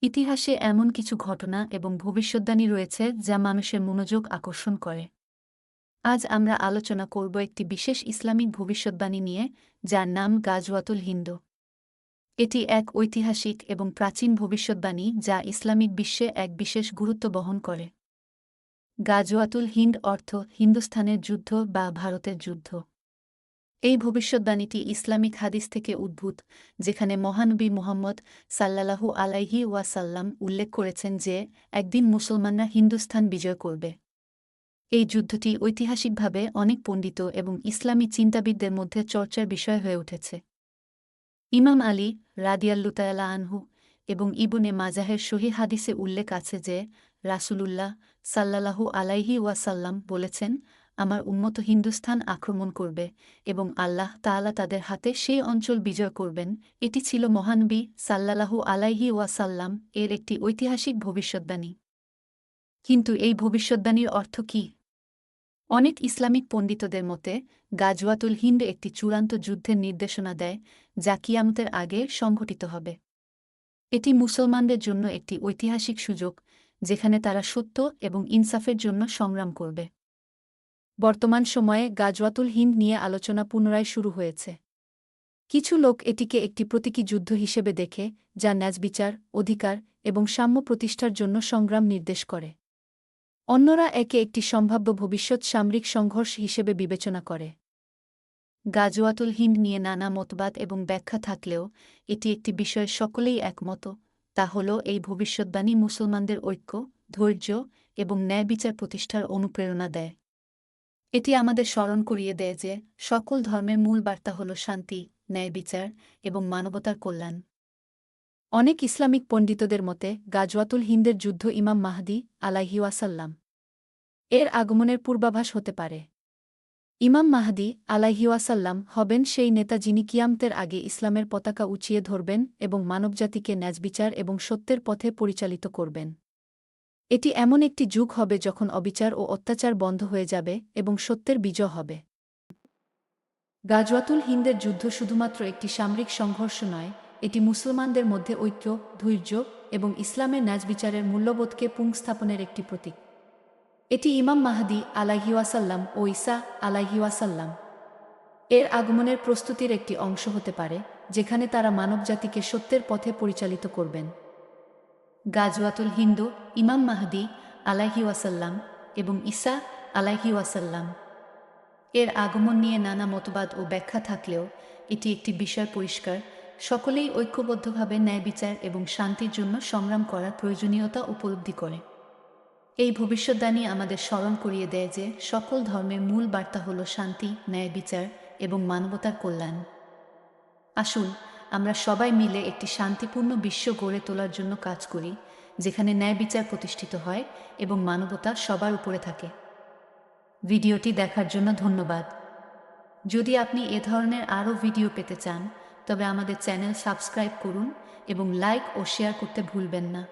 ইতিহাসে এমন কিছু ঘটনা এবং ভবিষ্যদ্বাণী রয়েছে যা মানুষের মনোযোগ আকর্ষণ করে। আজ আমরা আলোচনা করব একটি বিশেষ ইসলামিক ভবিষ্যদ্বাণী নিয়ে, যার নাম গাজওয়াতুল হিন্দ। এটি এক ঐতিহাসিক এবং প্রাচীন ভবিষ্যদ্বাণী যা ইসলামিক বিশ্বে এক বিশেষ গুরুত্ব বহন করে। গাজওয়াতুল হিন্দ অর্থ হিন্দুস্থানের যুদ্ধ বা ভারতের যুদ্ধ। এই ভবিষ্যদ্বাণীটি ইসলামিক হাদিস থেকে উদ্ভূত, যেখানে মহানবী মুহাম্মদ সাল্লাল্লাহু আলাইহি ওয়াসাল্লাম উল্লেখ করেছেন যে একদিন মুসলমানরা হিন্দুস্থান বিজয় করবে। এই যুদ্ধটি ঐতিহাসিকভাবে অনেক পণ্ডিত এবং ইসলামী চিন্তাবিদদের মধ্যে চর্চার বিষয় হয়ে উঠেছে। ইমাম আলী রাদিয়াল্লাহু তাআলা আনহু এবং ইবনে মাজাহের সহিহ হাদিসে উল্লেখ আছে যে রাসূলুল্লাহ সাল্লাল্লাহু আলাইহি ওয়াসাল্লাম বলেছেন, আমার উম্মত হিন্দুস্থান আক্রমণ করবে এবং আল্লাহ তাআলা তাদের হাতে সেই অঞ্চল বিজয় করবেন। এটি ছিল মহানবী সাল্লাল্লাহু আলাইহি ওয়াসাল্লাম এর একটি ঐতিহাসিক ভবিষ্যদ্বাণী। কিন্তু এই ভবিষ্যদ্বাণীর অর্থ কী? অনেক ইসলামিক পণ্ডিতদের মতে গাজওয়াতুল হিন্দ একটি চূড়ান্ত যুদ্ধের নির্দেশনা দেয়, যা কিয়ামতের আগে সংঘটিত হবে। এটি মুসলমানদের জন্য একটি ঐতিহাসিক সুযোগ, যেখানে তারা সত্য এবং ইনসাফের জন্য সংগ্রাম করবে। বর্তমান সময়ে গাজওয়াতুল হিন্দ নিয়ে আলোচনা পুনরায় শুরু হয়েছে। কিছু লোক এটিকে একটি প্রতীকী যুদ্ধ হিসেবে দেখে, যা ন্যায়বিচার, অধিকার এবং সাম্য প্রতিষ্ঠার জন্য সংগ্রাম নির্দেশ করে। অন্যরা একে একটি সম্ভাব্য ভবিষ্যৎ সামরিক সংঘর্ষ হিসেবে বিবেচনা করে। গাজওয়াতুল হিন্দ নিয়ে নানা মতবাদ এবং ব্যাখ্যা থাকলেও এটি একটি বিষয়ে সকলেই একমত, তা হল এই ভবিষ্যদ্বাণী মুসলমানদের ঐক্য, ধৈর্য এবং ন্যায়বিচার প্রতিষ্ঠার অনুপ্রেরণা দেয়। এটি আমাদের স্মরণ করিয়ে দেয় যে সকল ধর্মের মূল বার্তা হল শান্তি, ন্যায়বিচার এবং মানবতার কল্যাণ। অনেক ইসলামিক পণ্ডিতদের মতে গাজওয়াতুল হিন্দের যুদ্ধ ইমাম মাহদী আলাইহি ওয়াসাল্লাম এর আগমনের পূর্বাভাস হতে পারে। ইমাম মাহদী আলাইহি ওয়াসাল্লাম হবেন সেই নেতা যিনি কিয়ামতের আগে ইসলামের পতাকা উঁচিয়ে ধরবেন এবং মানবজাতিকে ন্যায়বিচার এবং সত্যের পথে পরিচালিত করবেন। এটি এমন একটি যুগ হবে যখন অবিচার ও অত্যাচার বন্ধ হয়ে যাবে এবং সত্যের বিজয় হবে। গাজওয়াতুল হিন্দের যুদ্ধ শুধুমাত্র একটি সামরিক সংঘর্ষ নয়, এটি মুসলমানদের মধ্যে ঐক্য, ধৈর্য এবং ইসলামের ন্যায়বিচারের মূল্যবোধকে পুনঃস্থাপনের একটি প্রতীক। এটি ইমাম মাহদী আলাইহি ওয়াসাল্লাম ও ঈসা আলাইহি ওয়াসাল্লাম এর আগমনের প্রস্তুতির একটি অংশ হতে পারে, যেখানে তারা মানবজাতিকে সত্যের পথে পরিচালিত করবেন। গাজওয়াতুল হিন্দ, ইমাম মাহদী আলাইহি ওয়াসাল্লাম এবং ঈসা আলাইহি ওয়াসাল্লাম এর আগমন নিয়ে নানা মতবাদ ও ব্যাখ্যা থাকলেও এটি একটি বিষয় পরিষ্কার, সকলেই ঐক্যবদ্ধভাবে ন্যায়বিচার এবং শান্তির জন্য সংগ্রাম করার প্রয়োজনীয়তা উপলব্ধি করে। এই ভবিষ্যদ্বাণী আমাদের স্মরণ করিয়ে দেয় যে সকল ধর্মের মূল বার্তা হল শান্তি, ন্যায়বিচার এবং মানবতার কল্যাণ। আসুন আমরা সবাই মিলে একটি শান্তিপূর্ণ বিশ্ব গড়ে তোলার জন্য কাজ করি, যেখানে ন্যায়বিচার প্রতিষ্ঠিত হয় এবং মানবতা সবার উপরে থাকে। ভিডিওটি দেখার জন্য ধন্যবাদ। যদি আপনি এ ধরনের আরও ভিডিও পেতে চান, তবে আমাদের চ্যানেল সাবস্ক্রাইব করুন এবং লাইক ও শেয়ার করতে ভুলবেন না।